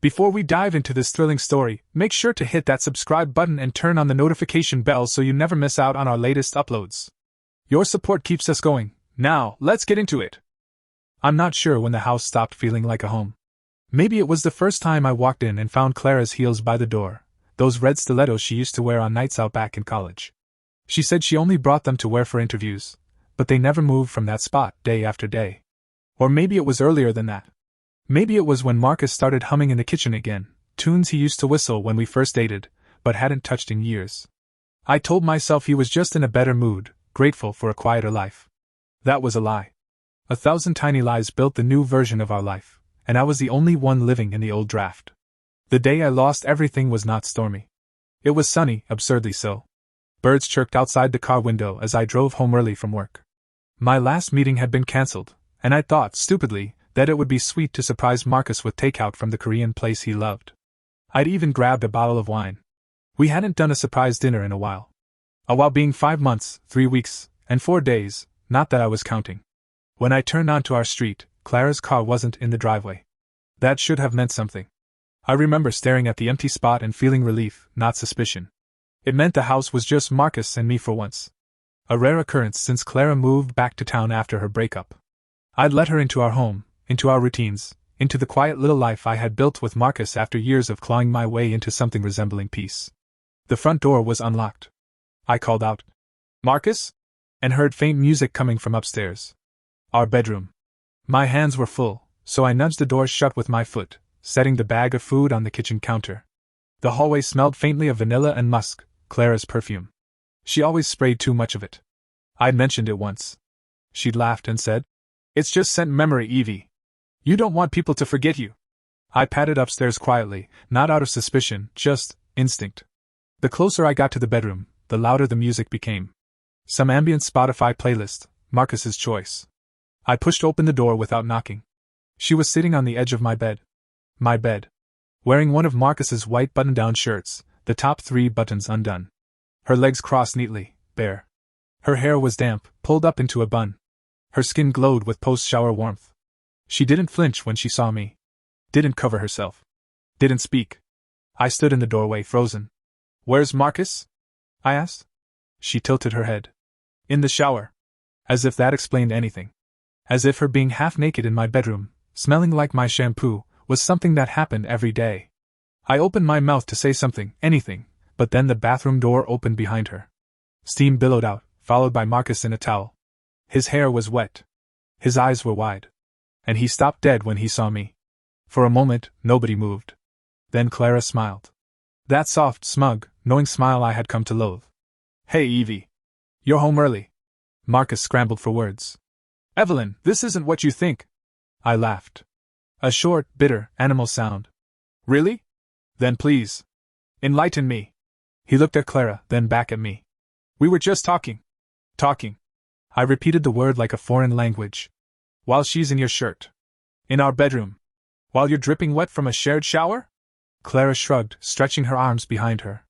Before we dive into this thrilling story, make sure to hit that subscribe button and turn on the notification bell so you never miss out on our latest uploads. Your support keeps us going. Now, let's get into it. I'm not sure when the house stopped feeling like a home. Maybe it was the first time I walked in and found Clara's heels by the door, those red stilettos she used to wear on nights out back in college. She said she only brought them to wear for interviews, but they never moved from that spot day after day. Or maybe it was earlier than that. Maybe it was when Marcus started humming in the kitchen again, tunes he used to whistle when we first dated, but hadn't touched in years. I told myself he was just in a better mood, grateful for a quieter life. That was a lie. 1,000 tiny lies built the new version of our life, and I was the only one living in the old draft. The day I lost everything was not stormy. It was sunny, absurdly so. Birds chirped outside the car window as I drove home early from work. My last meeting had been cancelled, and I thought, stupidly, that it would be sweet to surprise Marcus with takeout from the Korean place he loved. I'd even grabbed a bottle of wine. We hadn't done a surprise dinner in a while. A while being 5 months, 3 weeks, and 4 days, not that I was counting. When I turned onto our street, Clara's car wasn't in the driveway. That should have meant something. I remember staring at the empty spot and feeling relief, not suspicion. It meant the house was just Marcus and me for once. A rare occurrence since Clara moved back to town after her breakup. I'd let her into our home, into our routines, into the quiet little life I had built with Marcus after years of clawing my way into something resembling peace. The front door was unlocked. I called out, "Marcus?" and heard faint music coming from upstairs. Our bedroom. My hands were full, so I nudged the door shut with my foot, setting the bag of food on the kitchen counter. The hallway smelled faintly of vanilla and musk, Clara's perfume. She always sprayed too much of it. I'd mentioned it once. She'd laughed and said, "It's just scent memory, Evie. You don't want people to forget you." I padded upstairs quietly, not out of suspicion, just instinct. The closer I got to the bedroom, the louder the music became. Some ambient Spotify playlist, Marcus's choice. I pushed open the door without knocking. She was sitting on the edge of my bed. My bed. Wearing one of Marcus's white button-down shirts, the top 3 buttons undone. Her legs crossed neatly, bare. Her hair was damp, pulled up into a bun. Her skin glowed with post-shower warmth. She didn't flinch when she saw me. Didn't cover herself. Didn't speak. I stood in the doorway, frozen. "Where's Marcus?" I asked. She tilted her head. "In the shower." As if that explained anything. As if her being half naked in my bedroom, smelling like my shampoo, was something that happened every day. I opened my mouth to say something, anything, but then the bathroom door opened behind her. Steam billowed out, followed by Marcus in a towel. His hair was wet. His eyes were wide. And he stopped dead when he saw me. For a moment, nobody moved. Then Clara smiled. That soft, smug, knowing smile I had come to loathe. "Hey, Evie. You're home early." Marcus scrambled for words. "Evelyn, this isn't what you think." I laughed. A short, bitter, animal sound. "Really? Then please. Enlighten me." He looked at Clara, then back at me. "We were just talking." "Talking." I repeated the word like a foreign language. "While she's in your shirt. In our bedroom. While you're dripping wet from a shared shower?" Clara shrugged, stretching her arms behind her.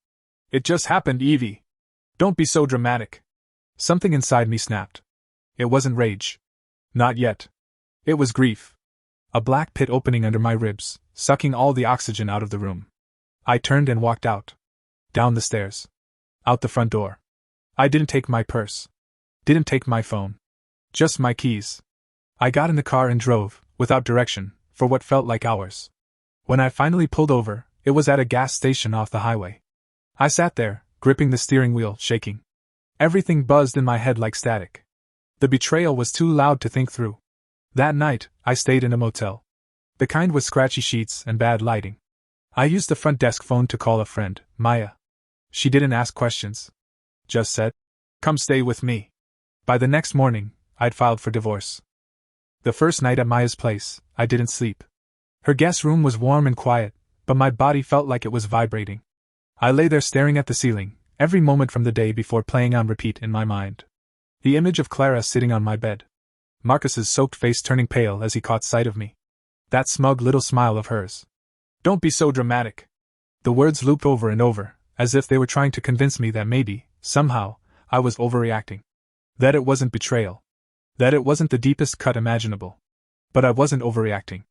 "It just happened, Evie. Don't be so dramatic." Something inside me snapped. It wasn't rage. Not yet. It was grief. A black pit opening under my ribs, sucking all the oxygen out of the room. I turned and walked out. Down the stairs. Out the front door. I didn't take my purse. Didn't take my phone. Just my keys. I got in the car and drove, without direction, for what felt like hours. When I finally pulled over, it was at a gas station off the highway. I sat there, gripping the steering wheel, shaking. Everything buzzed in my head like static. The betrayal was too loud to think through. That night, I stayed in a motel. The kind with scratchy sheets and bad lighting. I used the front desk phone to call a friend, Maya. She didn't ask questions. Just said, "Come stay with me." By the next morning, I'd filed for divorce. The first night at Maya's place, I didn't sleep. Her guest room was warm and quiet, but my body felt like it was vibrating. I lay there staring at the ceiling, every moment from the day before playing on repeat in my mind. The image of Clara sitting on my bed. Marcus's soaked face turning pale as he caught sight of me. That smug little smile of hers. "Don't be so dramatic." The words looped over and over, as if they were trying to convince me that maybe, somehow, I was overreacting. That it wasn't betrayal. That it wasn't the deepest cut imaginable. But I wasn't overreacting.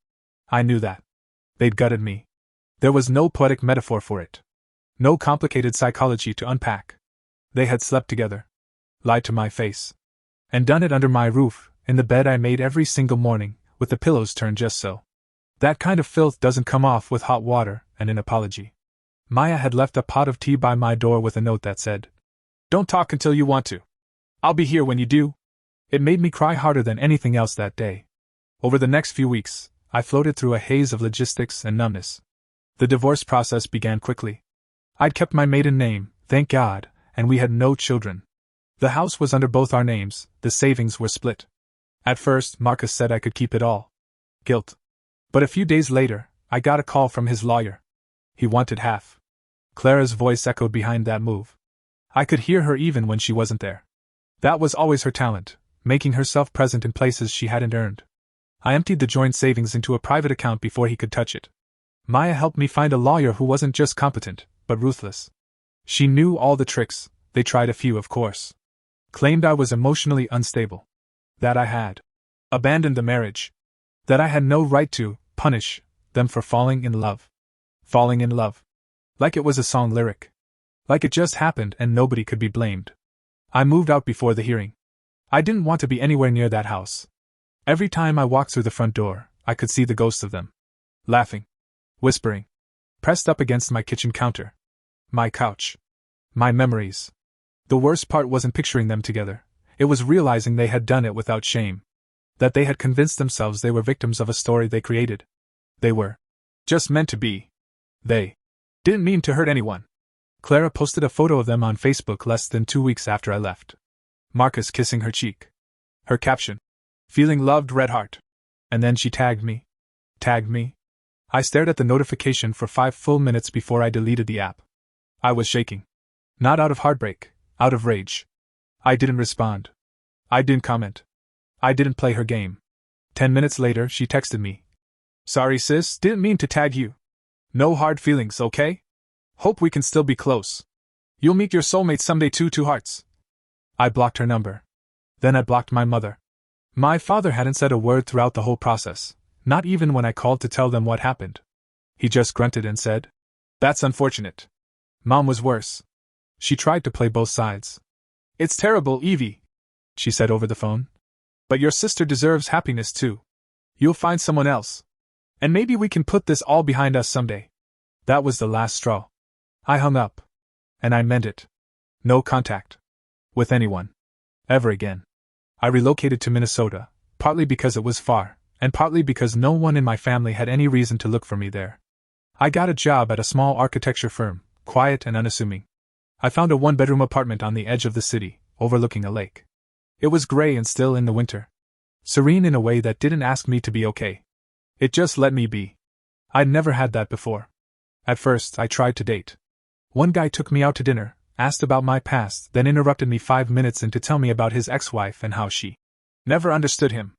I knew that. They'd gutted me. There was no poetic metaphor for it. No complicated psychology to unpack. They had slept together. Lied to my face. And done it under my roof, in the bed I made every single morning, with the pillows turned just so. That kind of filth doesn't come off with hot water and an apology. Maya had left a pot of tea by my door with a note that said, "Don't talk until you want to. I'll be here when you do." It made me cry harder than anything else that day. Over the next few weeks, I floated through a haze of logistics and numbness. The divorce process began quickly. I'd kept my maiden name, thank God, and we had no children. The house was under both our names, the savings were split. At first, Marcus said I could keep it all. Guilt. But a few days later, I got a call from his lawyer. He wanted half. Clara's voice echoed behind that move. I could hear her even when she wasn't there. That was always her talent, making herself present in places she hadn't earned. I emptied the joint savings into a private account before he could touch it. Maya helped me find a lawyer who wasn't just competent, but ruthless. She knew all the tricks, they tried a few of course. Claimed I was emotionally unstable. That I had abandoned the marriage. That I had no right to punish them for falling in love. Falling in love. Like it was a song lyric. Like it just happened and nobody could be blamed. I moved out before the hearing. I didn't want to be anywhere near that house. Every time I walked through the front door, I could see the ghosts of them. Laughing. Whispering. Pressed up against my kitchen counter. My couch. My memories. The worst part wasn't picturing them together, it was realizing they had done it without shame. That they had convinced themselves they were victims of a story they created. They were just meant to be. They didn't mean to hurt anyone. Clara posted a photo of them on Facebook less than 2 weeks after I left. Marcus kissing her cheek. Her caption. Feeling loved, red heart. And then she tagged me. Tagged me. I stared at the notification for 5 full minutes before I deleted the app. I was shaking. Not out of heartbreak, out of rage. I didn't respond. I didn't comment. I didn't play her game. 10 minutes later, she texted me. Sorry sis, didn't mean to tag you. No hard feelings, okay? Hope we can still be close. You'll meet your soulmate someday too, 2 hearts. I blocked her number. Then I blocked my mother. My father hadn't said a word throughout the whole process, not even when I called to tell them what happened. He just grunted and said, "That's unfortunate. Mom was worse." She tried to play both sides. "It's terrible, Evie," she said over the phone. "But your sister deserves happiness too. You'll find someone else. And maybe we can put this all behind us someday." That was the last straw. I hung up. And I meant it. No contact. With anyone. Ever again. I relocated to Minnesota, partly because it was far, and partly because no one in my family had any reason to look for me there. I got a job at a small architecture firm, quiet and unassuming. I found a 1-bedroom apartment on the edge of the city, overlooking a lake. It was gray and still in the winter. Serene in a way that didn't ask me to be okay. It just let me be. I'd never had that before. At first, I tried to date. One guy took me out to dinner, asked about my past, then interrupted me 5 minutes in to tell me about his ex-wife and how she never understood him.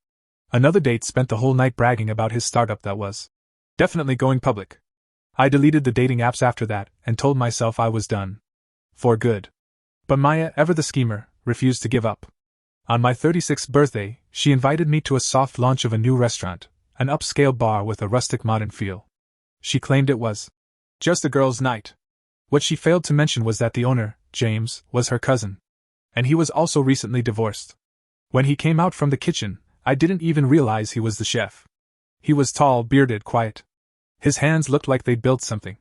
Another date spent the whole night bragging about his startup that was definitely going public. I deleted the dating apps after that and told myself I was done. For good. But Maya, ever the schemer, refused to give up. On my 36th birthday, she invited me to a soft launch of a new restaurant, an upscale bar with a rustic modern feel. She claimed it was just a girls' night. What she failed to mention was that the owner, James, was her cousin. And he was also recently divorced. When he came out from the kitchen, I didn't even realize he was the chef. He was tall, bearded, quiet. His hands looked like they'd built something.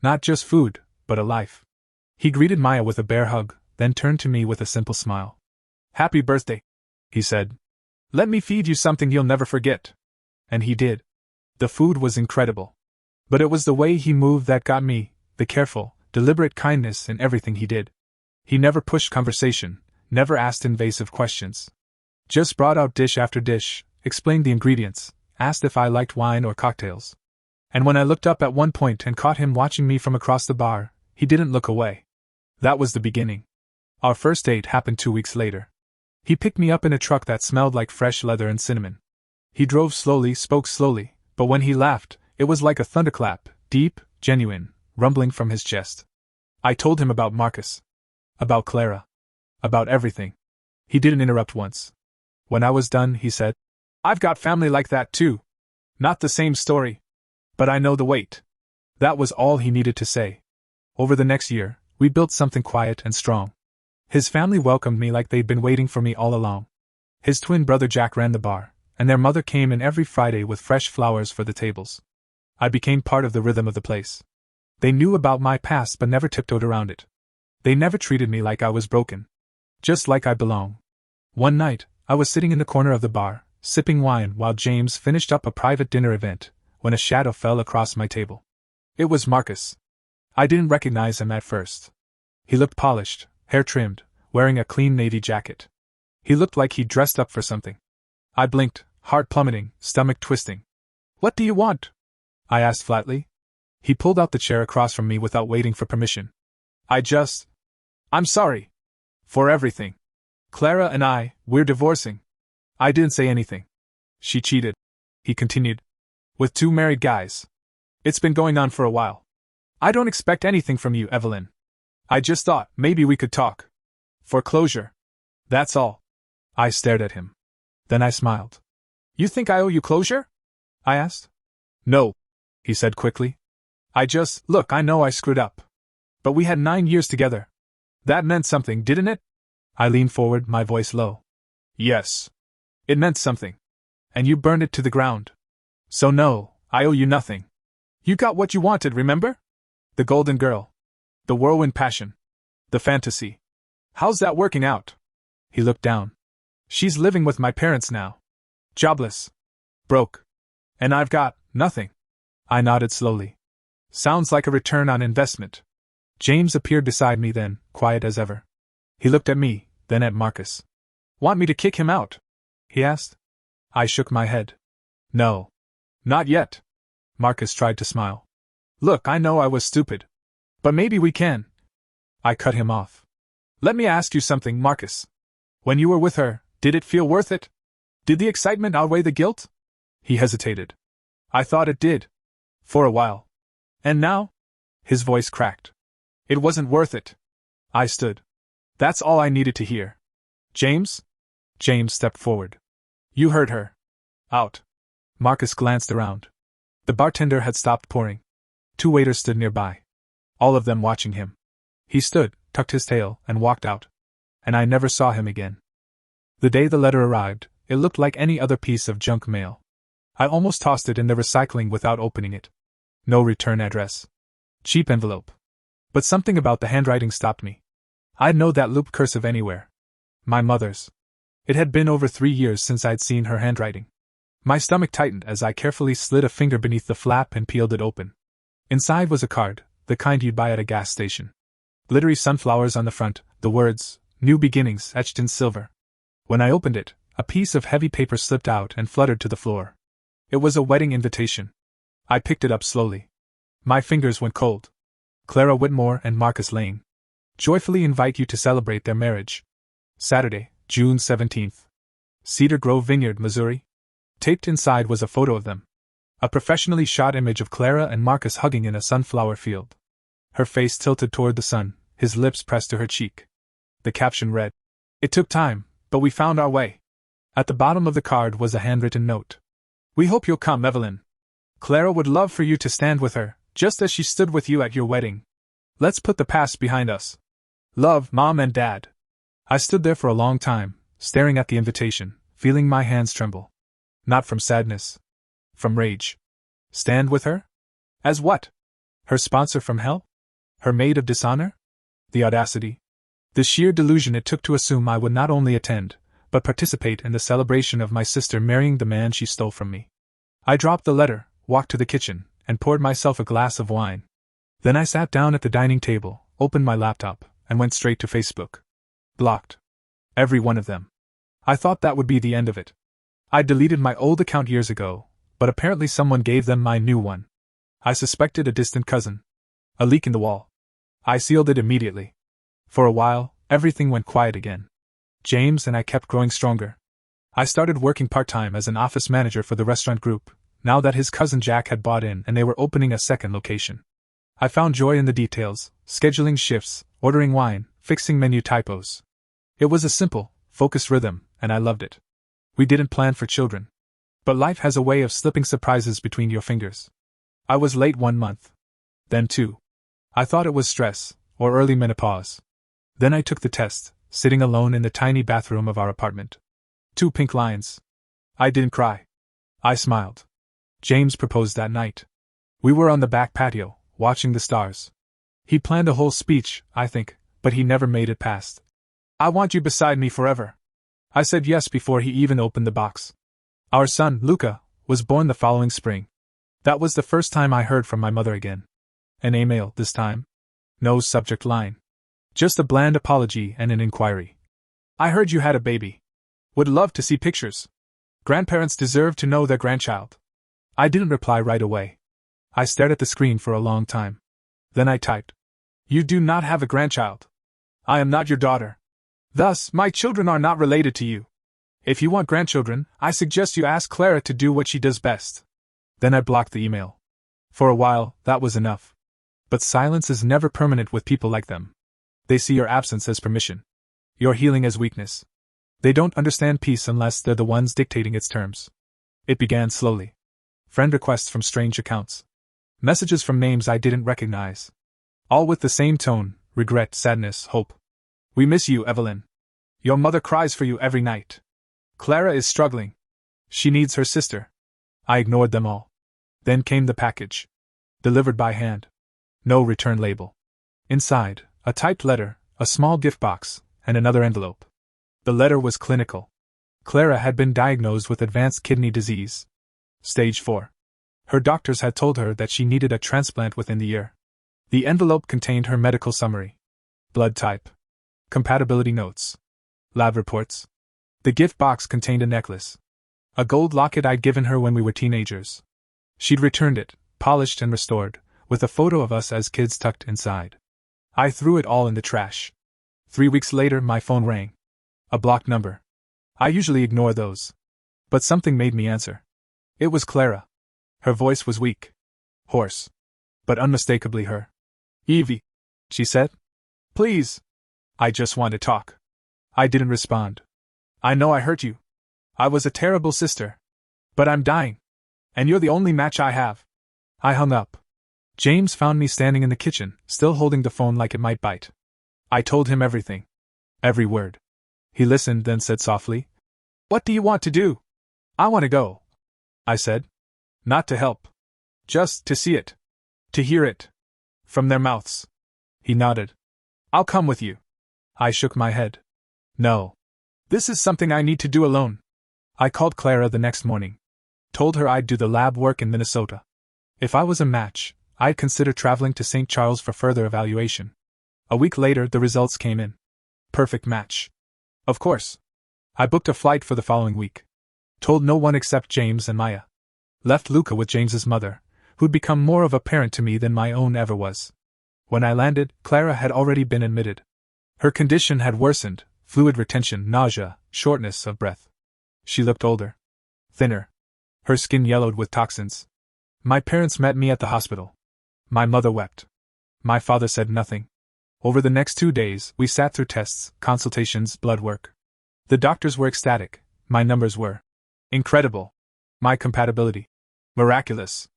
Not just food, but a life. He greeted Maya with a bear hug, then turned to me with a simple smile. "Happy birthday," he said. "Let me feed you something you'll never forget." And he did. The food was incredible. But it was the way he moved that got me, the careful, deliberate kindness in everything he did. He never pushed conversation, never asked invasive questions. Just brought out dish after dish, explained the ingredients, asked if I liked wine or cocktails. And when I looked up at one point and caught him watching me from across the bar, he didn't look away. That was the beginning. Our first date happened 2 weeks later. He picked me up in a truck that smelled like fresh leather and cinnamon. He drove slowly, spoke slowly, but when he laughed, it was like a thunderclap, deep, genuine, rumbling from his chest. I told him about Marcus. About Clara. About everything. He didn't interrupt once. When I was done, he said, "I've got family like that too. Not the same story. But I know the weight. That was all he needed to say. Over the next year, we built something quiet and strong. His family welcomed me like they'd been waiting for me all along. His twin brother Jack ran the bar, and their mother came in every Friday with fresh flowers for the tables. I became part of the rhythm of the place. They knew about my past but never tiptoed around it. They never treated me like I was broken. Just like I belong. One night, I was sitting in the corner of the bar, sipping wine while James finished up a private dinner event, when a shadow fell across my table. It was Marcus. I didn't recognize him at first. He looked polished, hair trimmed, wearing a clean navy jacket. He looked like he'd dressed up for something. I blinked, heart plummeting, stomach twisting. "What do you want?" I asked flatly. He pulled out the chair across from me without waiting for permission. I'm sorry. For everything. Clara and we're divorcing. I didn't say anything. She cheated. He continued. With 2 married guys. It's been going on for a while. I don't expect anything from you, Evelyn. I just thought maybe we could talk. For closure. That's all. I stared at him. Then I smiled. You think I owe you closure? I asked. No, he said quickly. Look, I know I screwed up. But we had 9 years together. That meant something, didn't it? I leaned forward, my voice low. Yes. It meant something. And you burned it to the ground. So no, I owe you nothing. You got what you wanted, remember? The golden girl. The whirlwind passion. The fantasy. How's that working out? He looked down. She's living with my parents now. Jobless. Broke. And I've got nothing. I nodded slowly. Sounds like a return on investment. James appeared beside me then, quiet as ever. He looked at me, then at Marcus. Want me to kick him out? He asked. I shook my head. No. Not yet. Marcus tried to smile. Look, I know I was stupid. But maybe we can. I cut him off. Let me ask you something, Marcus. When you were with her, did it feel worth it? Did the excitement outweigh the guilt? He hesitated. I thought it did. For a while. And now? His voice cracked. It wasn't worth it. I stood. That's all I needed to hear. James? James stepped forward. You heard her. Out. Marcus glanced around. The bartender had stopped pouring. 2 waiters stood nearby. All of them watching him. He stood, tucked his tail, and walked out. And I never saw him again. The day the letter arrived, it looked like any other piece of junk mail. I almost tossed it in the recycling without opening it. No return address. Cheap envelope. But something about the handwriting stopped me. I'd know that looped cursive anywhere. My mother's. It had been over 3 years since I'd seen her handwriting. My stomach tightened as I carefully slid a finger beneath the flap and peeled it open. Inside was a card, the kind you'd buy at a gas station. Glittery sunflowers on the front, the words, New Beginnings, etched in silver. When I opened it, a piece of heavy paper slipped out and fluttered to the floor. It was a wedding invitation. I picked it up slowly. My fingers went cold. Clara Whitmore and Marcus Lane. Joyfully invite you to celebrate their marriage. Saturday, June 17th. Cedar Grove Vineyard, Missouri. Taped inside was a photo of them. A professionally shot image of Clara and Marcus hugging in a sunflower field. Her face tilted toward the sun, his lips pressed to her cheek. The caption read, It took time, but we found our way. At the bottom of the card was a handwritten note. We hope you'll come, Evelyn. Clara would love for you to stand with her, just as she stood with you at your wedding. Let's put the past behind us. Love, Mom and Dad. I stood there for a long time, staring at the invitation, feeling my hands tremble. Not from sadness. From rage. Stand with her? As what? Her sponsor from hell? Her maid of dishonor? The audacity. The sheer delusion it took to assume I would not only attend, but participate in the celebration of my sister marrying the man she stole from me. I dropped the letter, walked to the kitchen, and poured myself a glass of wine. Then I sat down at the dining table, opened my laptop, and went straight to Facebook. Blocked. Every one of them. I thought that would be the end of it. I deleted my old account years ago, but apparently someone gave them my new one. I suspected a distant cousin. A leak in the wall. I sealed it immediately. For a while, everything went quiet again. James and I kept growing stronger. I started working part-time as an office manager for the restaurant group, now that his cousin Jack had bought in and they were opening a second location. I found joy in the details, scheduling shifts, ordering wine, fixing menu typos. It was a simple, focused rhythm, and I loved it. We didn't plan for children. But life has a way of slipping surprises between your fingers. I was late 1 month. Then, too, I thought it was stress, or early menopause. Then I took the test, sitting alone in the tiny bathroom of our apartment. 2 pink lines. I didn't cry. I smiled. James proposed that night. We were on the back patio, watching the stars. He planned a whole speech, I think, but he never made it past. I want you beside me forever. I said yes before he even opened the box. Our son, Luca, was born the following spring. That was the first time I heard from my mother again. An email this time. No subject line. Just a bland apology and an inquiry. I heard you had a baby. Would love to see pictures. Grandparents deserve to know their grandchild. I didn't reply right away. I stared at the screen for a long time. Then I typed. You do not have a grandchild. I am not your daughter. Thus, my children are not related to you. If you want grandchildren, I suggest you ask Clara to do what she does best. Then I blocked the email. For a while, that was enough. But silence is never permanent with people like them. They see your absence as permission. Your healing as weakness. They don't understand peace unless they're the ones dictating its terms. It began slowly. Friend requests from strange accounts. Messages from names I didn't recognize. All with the same tone: regret, sadness, hope. We miss you, Evelyn. Your mother cries for you every night. Clara is struggling. She needs her sister. I ignored them all. Then came the package. Delivered by hand. No return label. Inside, a typed letter, a small gift box, and another envelope. The letter was clinical. Clara had been diagnosed with advanced kidney disease. Stage 4. Her doctors had told her that she needed a transplant within the year. The envelope contained her medical summary. Blood type. Compatibility notes. Lab reports. The gift box contained a necklace. A gold locket I'd given her when we were teenagers. She'd returned it, polished and restored, with a photo of us as kids tucked inside. I threw it all in the trash. 3 weeks later, my phone rang. A blocked number. I usually ignore those. But something made me answer. It was Clara. Her voice was weak. Hoarse. But unmistakably her. Evie, she said. Please. I just want to talk. I didn't respond. I know I hurt you. I was a terrible sister. But I'm dying. And you're the only match I have. I hung up. James found me standing in the kitchen, still holding the phone like it might bite. I told him everything. Every word. He listened, then said softly, What do you want to do? I want to go. I said. Not to help. Just to see it. To hear it. From their mouths. He nodded. I'll come with you. I shook my head. No. This is something I need to do alone. I called Clara the next morning. Told her I'd do the lab work in Minnesota. If I was a match, I'd consider traveling to St. Charles for further evaluation. A week later, the results came in. Perfect match. Of course. I booked a flight for the following week. Told no one except James and Maya. Left Luca with James's mother, who'd become more of a parent to me than my own ever was. When I landed, Clara had already been admitted. Her condition had worsened, fluid retention, nausea, shortness of breath. She looked older. Thinner. Her skin yellowed with toxins. My parents met me at the hospital. My mother wept. My father said nothing. Over the next 2 days, we sat through tests, consultations, blood work. The doctors were ecstatic. My numbers were incredible. My compatibility miraculous.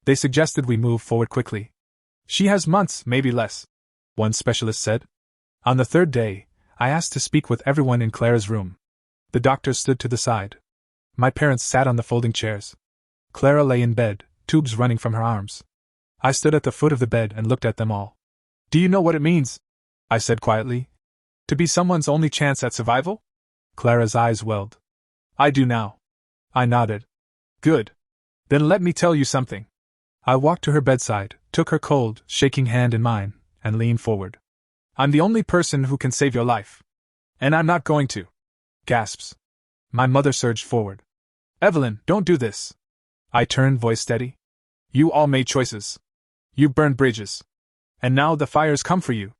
They suggested we move forward quickly. She has months, maybe less, one specialist said. On the 3rd day, I asked to speak with everyone in Clara's room. The doctors stood to the side. My parents sat on the folding chairs. Clara lay in bed, tubes running from her arms. I stood at the foot of the bed and looked at them all. Do you know what it means? I said quietly. To be someone's only chance at survival? Clara's eyes welled. I do now. I nodded. Good. Then let me tell you something. I walked to her bedside, took her cold, shaking hand in mine, and leaned forward. I'm the only person who can save your life. And I'm not going to. Gasps. My mother surged forward. Evelyn, don't do this. I turned, voice steady. You all made choices. You burned bridges. And now the fire's come for you.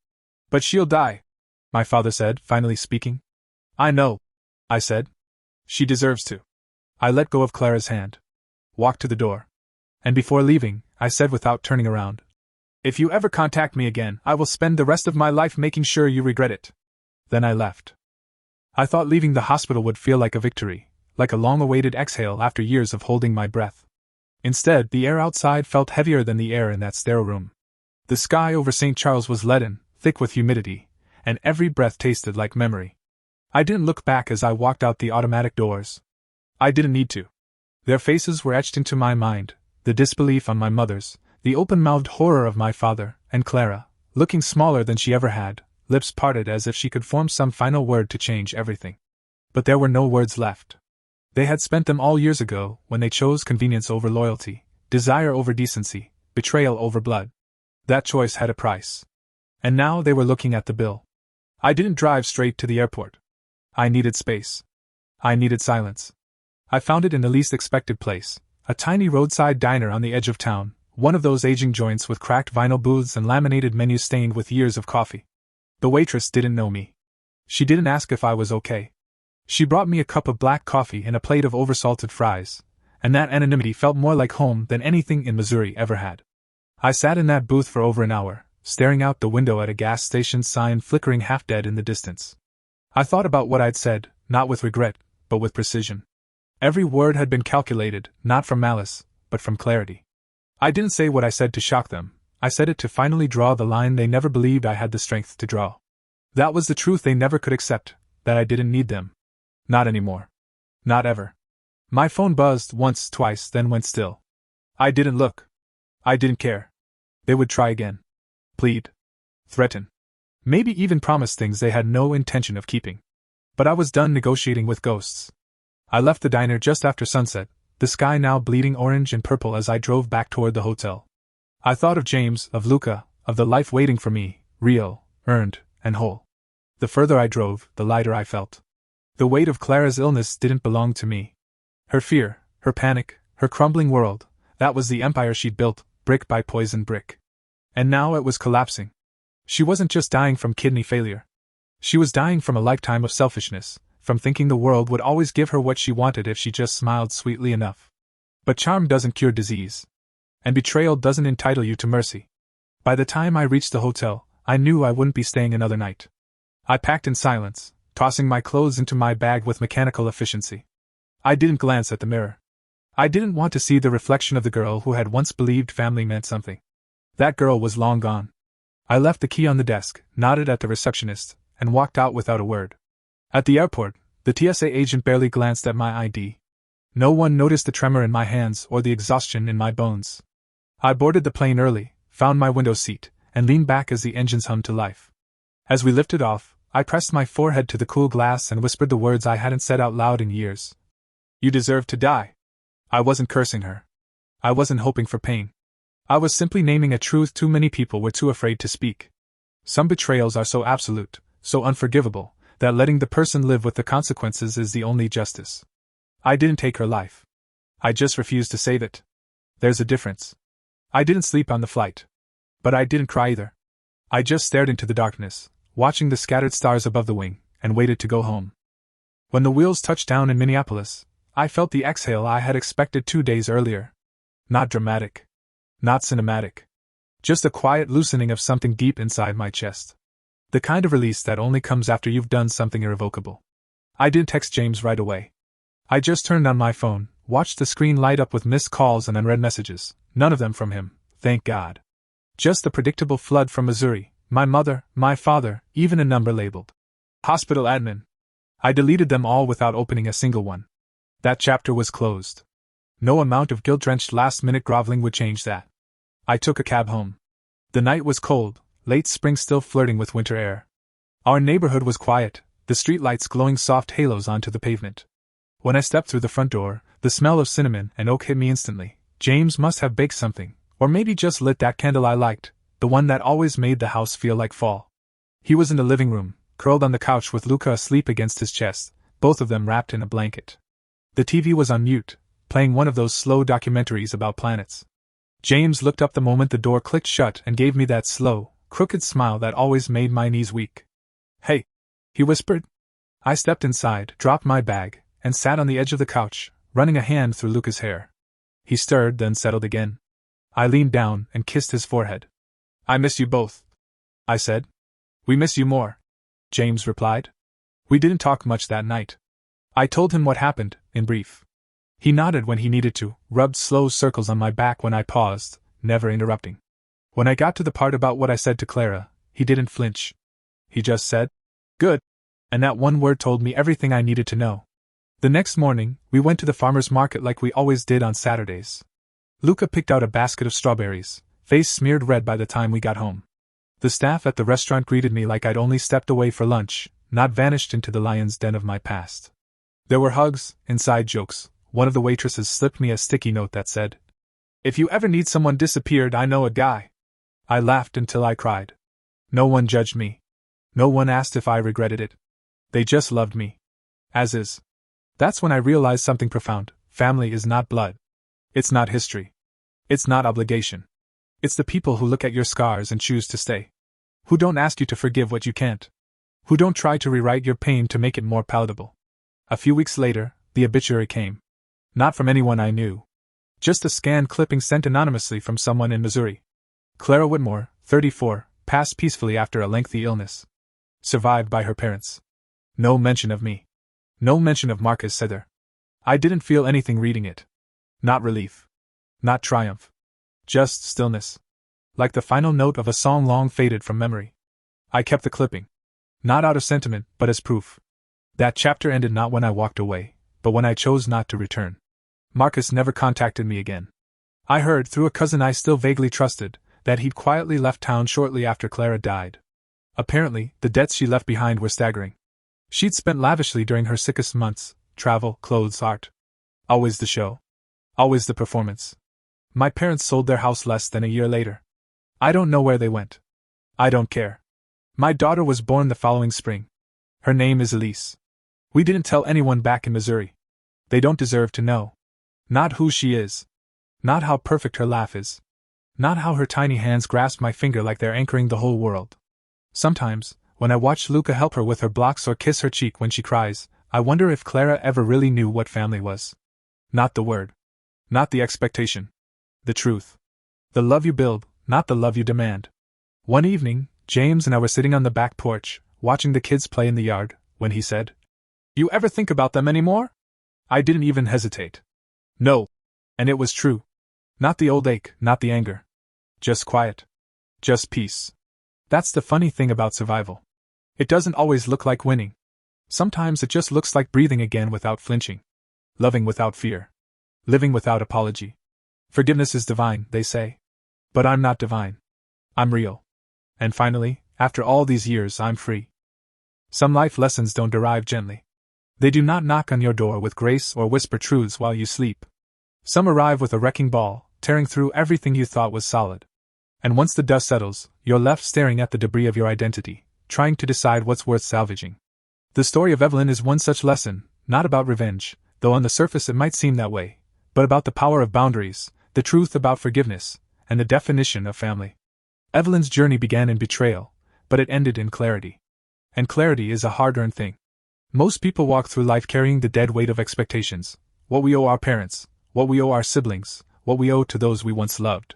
But she'll die, my father said, finally speaking. I know, I said. She deserves to. I let go of Clara's hand. Walked to the door. And before leaving, I said without turning around, If you ever contact me again, I will spend the rest of my life making sure you regret it. Then I left. I thought leaving the hospital would feel like a victory, like a long-awaited exhale after years of holding my breath. Instead, the air outside felt heavier than the air in that sterile room. The sky over St. Charles was leaden, thick with humidity, and every breath tasted like memory. I didn't look back as I walked out the automatic doors. I didn't need to. Their faces were etched into my mind, the disbelief on my mother's, the open-mouthed horror of my father, and Clara, looking smaller than she ever had, lips parted as if she could form some final word to change everything. But there were no words left. They had spent them all years ago, when they chose convenience over loyalty, desire over decency, betrayal over blood. That choice had a price. And now they were looking at the bill. I didn't drive straight to the airport. I needed space. I needed silence. I found it in the least expected place, a tiny roadside diner on the edge of town, one of those aging joints with cracked vinyl booths and laminated menus stained with years of coffee. The waitress didn't know me. She didn't ask if I was okay. She brought me a cup of black coffee and a plate of oversalted fries, and that anonymity felt more like home than anything in Missouri ever had. I sat in that booth for over an hour, staring out the window at a gas station sign flickering half-dead in the distance. I thought about what I'd said, not with regret, but with precision. Every word had been calculated, not from malice, but from clarity. I didn't say what I said to shock them. I said it to finally draw the line they never believed I had the strength to draw. That was the truth they never could accept, that I didn't need them. Not anymore. Not ever. My phone buzzed once, twice, then went still. I didn't look. I didn't care. They would try again. Plead. Threaten. Maybe even promise things they had no intention of keeping. But I was done negotiating with ghosts. I left the diner just after sunset, the sky now bleeding orange and purple as I drove back toward the hotel. I thought of James, of Luca, of the life waiting for me, real, earned, and whole. The further I drove, the lighter I felt. The weight of Clara's illness didn't belong to me. Her fear, her panic, her crumbling world, that was the empire she'd built, brick by poison brick. And now it was collapsing. She wasn't just dying from kidney failure. She was dying from a lifetime of selfishness, from thinking the world would always give her what she wanted if she just smiled sweetly enough. But charm doesn't cure disease. And betrayal doesn't entitle you to mercy. By the time I reached the hotel, I knew I wouldn't be staying another night. I packed in silence, tossing my clothes into my bag with mechanical efficiency. I didn't glance at the mirror. I didn't want to see the reflection of the girl who had once believed family meant something. That girl was long gone. I left the key on the desk, nodded at the receptionist, and walked out without a word. At the airport, the TSA agent barely glanced at my ID. No one noticed the tremor in my hands or the exhaustion in my bones. I boarded the plane early, found my window seat, and leaned back as the engines hummed to life. As we lifted off, I pressed my forehead to the cool glass and whispered the words I hadn't said out loud in years. You deserve to die. I wasn't cursing her. I wasn't hoping for pain. I was simply naming a truth too many people were too afraid to speak. Some betrayals are so absolute, so unforgivable, that letting the person live with the consequences is the only justice. I didn't take her life. I just refused to save it. There's a difference. I didn't sleep on the flight. But I didn't cry either. I just stared into the darkness, watching the scattered stars above the wing, and waited to go home. When the wheels touched down in Minneapolis, I felt the exhale I had expected 2 days earlier. Not dramatic. Not cinematic. Just a quiet loosening of something deep inside my chest. The kind of release that only comes after you've done something irrevocable. I didn't text James right away. I just turned on my phone, watched the screen light up with missed calls and unread messages, none of them from him, thank God. Just the predictable flood from Missouri, my mother, my father, even a number labeled hospital admin. I deleted them all without opening a single one. That chapter was closed. No amount of guilt-drenched last-minute groveling would change that. I took a cab home. The night was cold, late spring still flirting with winter air. Our neighborhood was quiet, the streetlights glowing soft halos onto the pavement. When I stepped through the front door, the smell of cinnamon and oak hit me instantly. James must have baked something, or maybe just lit that candle I liked, the one that always made the house feel like fall. He was in the living room, curled on the couch with Luca asleep against his chest, both of them wrapped in a blanket. The TV was on mute, playing one of those slow documentaries about planets. James looked up the moment the door clicked shut and gave me that slow, crooked smile that always made my knees weak. Hey, he whispered. I stepped inside, dropped my bag, and sat on the edge of the couch, running a hand through Luca's hair. He stirred, then settled again. I leaned down and kissed his forehead. I miss you both, I said. We miss you more, James replied. We didn't talk much that night. I told him what happened, in brief. He nodded when he needed to, rubbed slow circles on my back when I paused, never interrupting. When I got to the part about what I said to Clara, he didn't flinch. He just said, "Good." And that one word told me everything I needed to know. The next morning, we went to the farmer's market like we always did on Saturdays. Luca picked out a basket of strawberries, face smeared red by the time we got home. The staff at the restaurant greeted me like I'd only stepped away for lunch, not vanished into the lion's den of my past. There were hugs, inside jokes. One of the waitresses slipped me a sticky note that said, "If you ever need someone disappeared, I know a guy." I laughed until I cried. No one judged me. No one asked if I regretted it. They just loved me. As is. That's when I realized something profound. Family is not blood. It's not history. It's not obligation. It's the people who look at your scars and choose to stay. Who don't ask you to forgive what you can't. Who don't try to rewrite your pain to make it more palatable. A few weeks later, the obituary came. Not from anyone I knew. Just a scanned clipping sent anonymously from someone in Missouri. Clara Whitmore, 34, passed peacefully after a lengthy illness. Survived by her parents. No mention of me. No mention of Marcus Sether. I didn't feel anything reading it. Not relief. Not triumph. Just stillness. Like the final note of a song long faded from memory. I kept the clipping. Not out of sentiment, but as proof. That chapter ended not when I walked away, but when I chose not to return. Marcus never contacted me again. I heard, through a cousin I still vaguely trusted, that he'd quietly left town shortly after Clara died. Apparently, the debts she left behind were staggering. She'd spent lavishly during her sickest months: travel, clothes, art. Always the show. Always the performance. My parents sold their house less than a year later. I don't know where they went. I don't care. My daughter was born the following spring. Her name is Elise. We didn't tell anyone back in Missouri. They don't deserve to know. Not who she is. Not how perfect her laugh is. Not how her tiny hands grasp my finger like they're anchoring the whole world. Sometimes, when I watch Luca help her with her blocks or kiss her cheek when she cries, I wonder if Clara ever really knew what family was. Not the word. Not the expectation. The truth. The love you build, not the love you demand. One evening, James and I were sitting on the back porch, watching the kids play in the yard, when he said, "You ever think about them anymore?" I didn't even hesitate. No. And it was true. Not the old ache, not the anger. Just quiet. Just peace. That's the funny thing about survival. It doesn't always look like winning. Sometimes it just looks like breathing again without flinching. Loving without fear. Living without apology. Forgiveness is divine, they say. But I'm not divine. I'm real. And finally, after all these years, I'm free. Some life lessons don't arrive gently. They do not knock on your door with grace or whisper truths while you sleep. Some arrive with a wrecking ball, tearing through everything you thought was solid. And once the dust settles, you're left staring at the debris of your identity, trying to decide what's worth salvaging. The story of Evelyn is one such lesson, not about revenge, though on the surface it might seem that way, but about the power of boundaries, the truth about forgiveness, and the definition of family. Evelyn's journey began in betrayal, but it ended in clarity. And clarity is a hard-earned thing. Most people walk through life carrying the dead weight of expectations, what we owe our parents, what we owe our siblings, what we owe to those we once loved.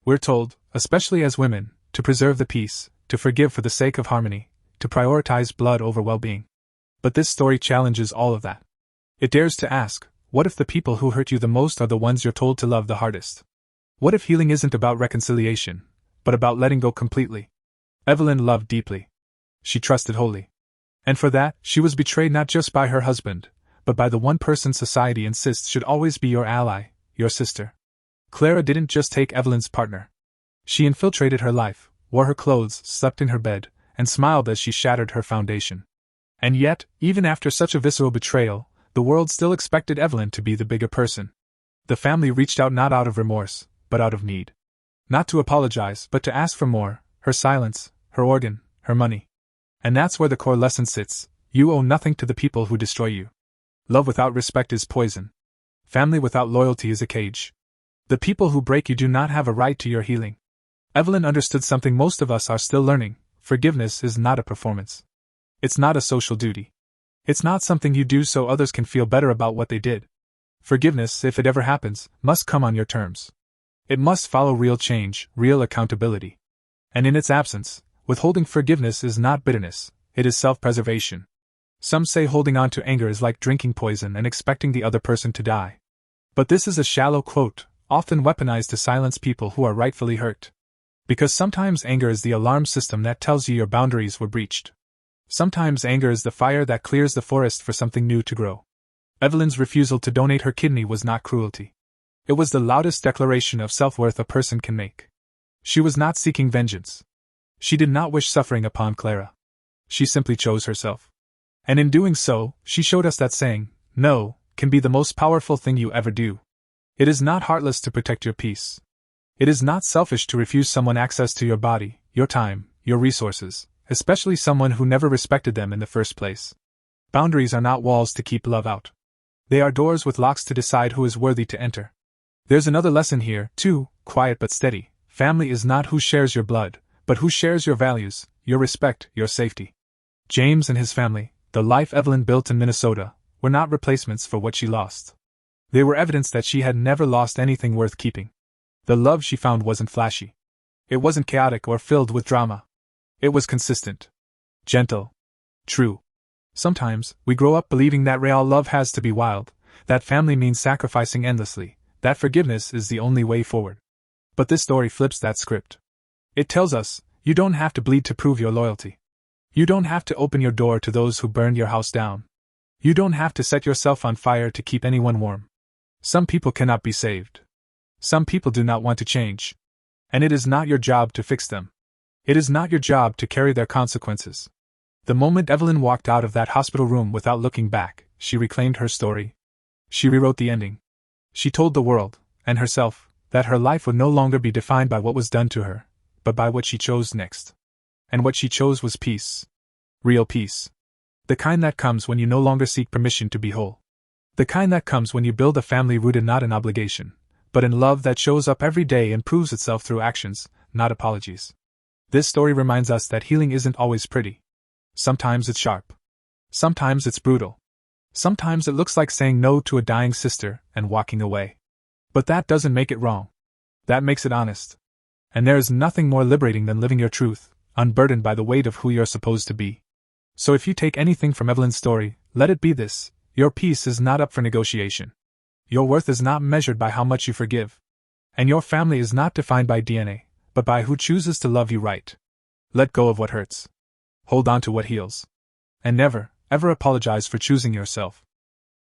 We're told, especially as women, to preserve the peace, to forgive for the sake of harmony, to prioritize blood over well-being. But this story challenges all of that. It dares to ask, what if the people who hurt you the most are the ones you're told to love the hardest? What if healing isn't about reconciliation, but about letting go completely? Evelyn loved deeply. She trusted wholly. And for that, she was betrayed not just by her husband, but by the one person society insists should always be your ally, your sister. Clara didn't just take Evelyn's partner. She infiltrated her life, wore her clothes, slept in her bed, and smiled as she shattered her foundation. And yet, even after such a visceral betrayal, the world still expected Evelyn to be the bigger person. The family reached out not out of remorse, but out of need. Not to apologize, but to ask for more: her silence, her organ, her money. And that's where the core lesson sits: you owe nothing to the people who destroy you. Love without respect is poison. Family without loyalty is a cage. The people who break you do not have a right to your healing. Evelyn understood something most of us are still learning: forgiveness is not a performance. It's not a social duty. It's not something you do so others can feel better about what they did. Forgiveness, if it ever happens, must come on your terms. It must follow real change, real accountability. And in its absence, withholding forgiveness is not bitterness, it is self-preservation. Some say holding on to anger is like drinking poison and expecting the other person to die. But this is a shallow quote, often weaponized to silence people who are rightfully hurt. Because sometimes anger is the alarm system that tells you your boundaries were breached. Sometimes anger is the fire that clears the forest for something new to grow. Evelyn's refusal to donate her kidney was not cruelty. It was the loudest declaration of self-worth a person can make. She was not seeking vengeance. She did not wish suffering upon Clara. She simply chose herself. And in doing so, she showed us that saying, no, can be the most powerful thing you ever do. It is not heartless to protect your peace. It is not selfish to refuse someone access to your body, your time, your resources, especially someone who never respected them in the first place. Boundaries are not walls to keep love out. They are doors with locks to decide who is worthy to enter. There's another lesson here, too, quiet but steady. Family is not who shares your blood, but who shares your values, your respect, your safety. James and his family, the life Evelyn built in Minnesota, were not replacements for what she lost. They were evidence that she had never lost anything worth keeping. The love she found wasn't flashy. It wasn't chaotic or filled with drama. It was consistent. Gentle. True. Sometimes, we grow up believing that real love has to be wild, that family means sacrificing endlessly, that forgiveness is the only way forward. But this story flips that script. It tells us, you don't have to bleed to prove your loyalty. You don't have to open your door to those who burned your house down. You don't have to set yourself on fire to keep anyone warm. Some people cannot be saved. Some people do not want to change. And it is not your job to fix them. It is not your job to carry their consequences. The moment Evelyn walked out of that hospital room without looking back, she reclaimed her story. She rewrote the ending. She told the world, and herself, that her life would no longer be defined by what was done to her, but by what she chose next. And what she chose was peace. Real peace. The kind that comes when you no longer seek permission to be whole. The kind that comes when you build a family rooted not in obligation, but in love that shows up every day and proves itself through actions, not apologies. This story reminds us that healing isn't always pretty. Sometimes it's sharp. Sometimes it's brutal. Sometimes it looks like saying no to a dying sister and walking away. But that doesn't make it wrong. That makes it honest. And there is nothing more liberating than living your truth, unburdened by the weight of who you're supposed to be. So if you take anything from Evelyn's story, let it be this: your peace is not up for negotiation. Your worth is not measured by how much you forgive. And your family is not defined by DNA, but by who chooses to love you right. Let go of what hurts. Hold on to what heals. And never, ever apologize for choosing yourself.